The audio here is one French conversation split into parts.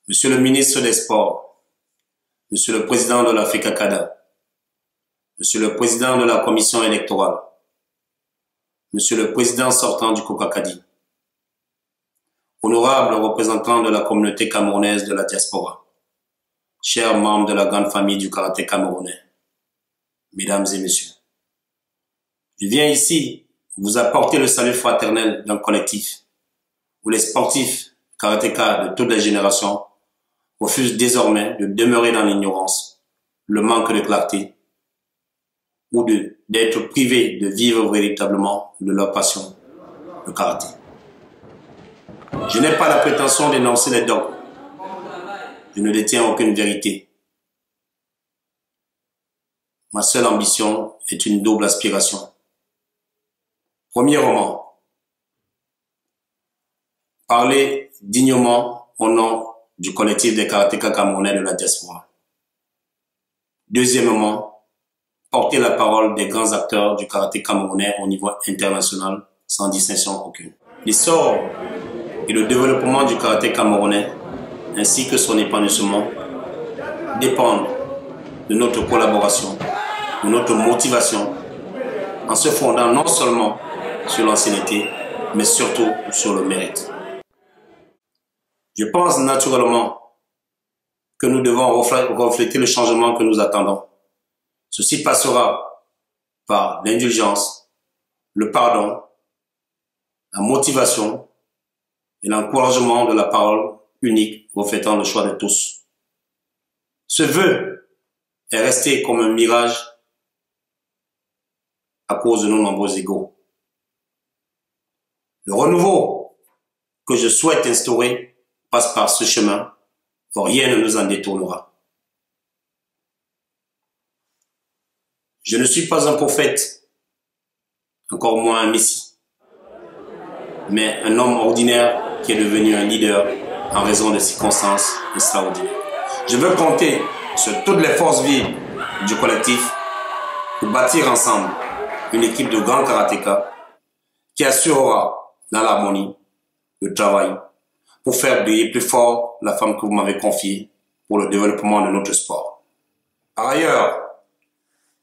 Monsieur le ministre des Sports, Monsieur le président de la FECACADA, Monsieur le président de la commission électorale, Monsieur le président sortant du COCACADI, honorables représentants de la communauté camerounaise de la diaspora, chers membres de la grande famille du karaté camerounais, mesdames et messieurs, je viens ici vous apporter le salut fraternel d'un collectif où les sportifs karatékas de toutes les générations refusent désormais de demeurer dans l'ignorance, le manque de clarté ou d'être privés de vivre véritablement de leur passion, le karaté. Je n'ai pas la prétention d'énoncer les dogmes. Je ne détiens aucune vérité. Ma seule ambition est une double aspiration. Premièrement, parler dignement au nom du collectif des karatékas camerounais de la diaspora. Deuxièmement, porter la parole des grands acteurs du karaté camerounais au niveau international sans distinction aucune. L'essor et le développement du karaté camerounais ainsi que son épanouissement dépendent de notre collaboration, de notre motivation en se fondant non seulement sur l'ancienneté mais surtout sur le mérite. Je pense naturellement que nous devons refléter le changement que nous attendons. Ceci passera par l'indulgence, le pardon, la motivation et l'encouragement de la parole unique reflétant le choix de tous. Ce vœu est resté comme un mirage à cause de nos nombreux égos. Le renouveau que je souhaite instaurer passe par ce chemin, rien ne nous en détournera. Je ne suis pas un prophète, encore moins un messie, mais un homme ordinaire qui est devenu un leader en raison de circonstances extraordinaires. Je veux compter sur toutes les forces vives du collectif pour bâtir ensemble une équipe de grands karatékas qui assurera dans l'harmonie le travail pour faire briller plus fort la femme que vous m'avez confiée pour le développement de notre sport. Par ailleurs,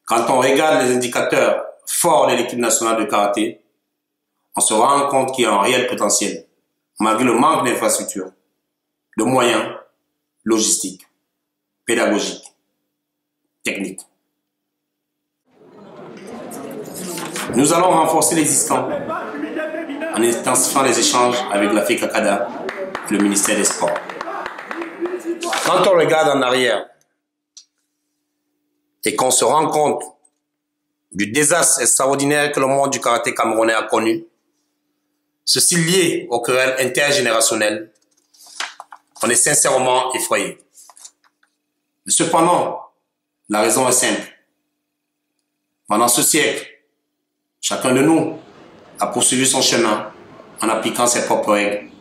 quand on regarde les indicateurs forts de l'équipe nationale de karaté, on se rend compte qu'il y a un réel potentiel, malgré le manque d'infrastructures, de moyens, logistiques, pédagogiques, techniques. Nous allons renforcer l'existant en intensifiant les échanges avec la FECACADA et le ministère des Sports. Quand on regarde en arrière et qu'on se rend compte du désastre extraordinaire que le monde du karaté camerounais a connu, ceci lié aux querelles intergénérationnelles, on est sincèrement effrayé. Mais cependant, la raison est simple. Pendant ce siècle, chacun de nous a poursuivi son chemin en appliquant ses propres règles,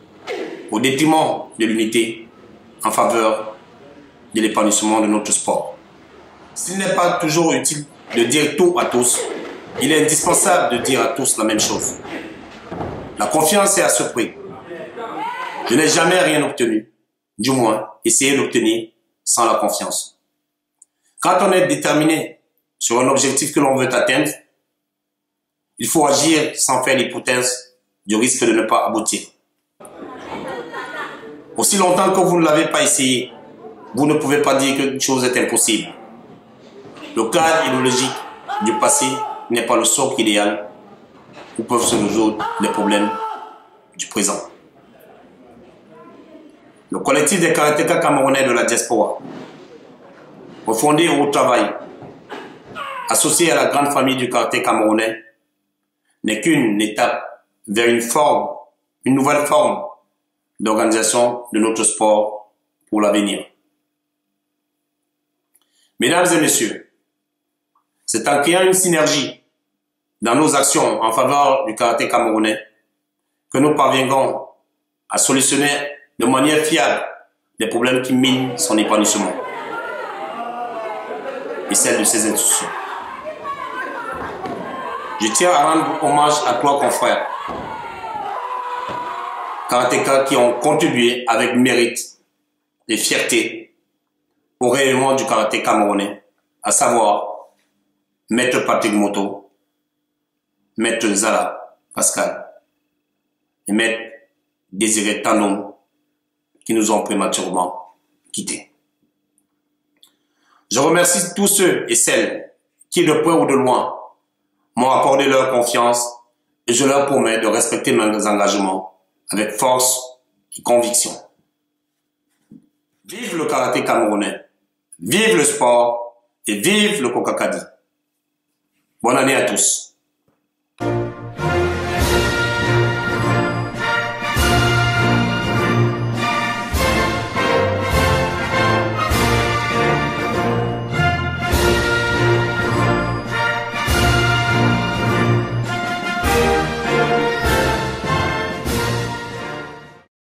au détriment de l'unité, en faveur de l'épanouissement de notre sport. S'il n'est pas toujours utile de dire tout à tous, il est indispensable de dire à tous la même chose. La confiance est à ce prix. Je n'ai jamais rien obtenu, du moins essayer d'obtenir sans la confiance. Quand on est déterminé sur un objectif que l'on veut atteindre, il faut agir sans faire l'hypothèse du risque de ne pas aboutir. Aussi longtemps que vous ne l'avez pas essayé, vous ne pouvez pas dire qu'une chose est impossible. Le cadre idéologique du passé n'est pas le socle idéal où peuvent se résoudre les problèmes du présent. Le collectif des karatékas camerounais de la diaspora, refondé au travail, associé à la grande famille du karaté camerounais, n'est qu'une étape vers une nouvelle forme d'organisation de notre sport pour l'avenir. Mesdames et messieurs, c'est en créant une synergie dans nos actions en faveur du karaté camerounais que nous parviendrons à solutionner de manière fiable les problèmes qui minent son épanouissement et celle de ses institutions. Je tiens à rendre hommage à trois confrères karatékas qui ont contribué avec mérite et fierté au rayonnement du karaté camerounais, à savoir Maître Patrick Moto, Maître Zala Pascal et Maître Désiré Tandon qui nous ont prématurément quittés. Je remercie tous ceux et celles qui, de près ou de loin, m'ont accordé leur confiance et je leur promets de respecter mes engagements avec force et conviction. Vive le karaté camerounais, vive le sport et vive le Kokakadi. Bonne année à tous.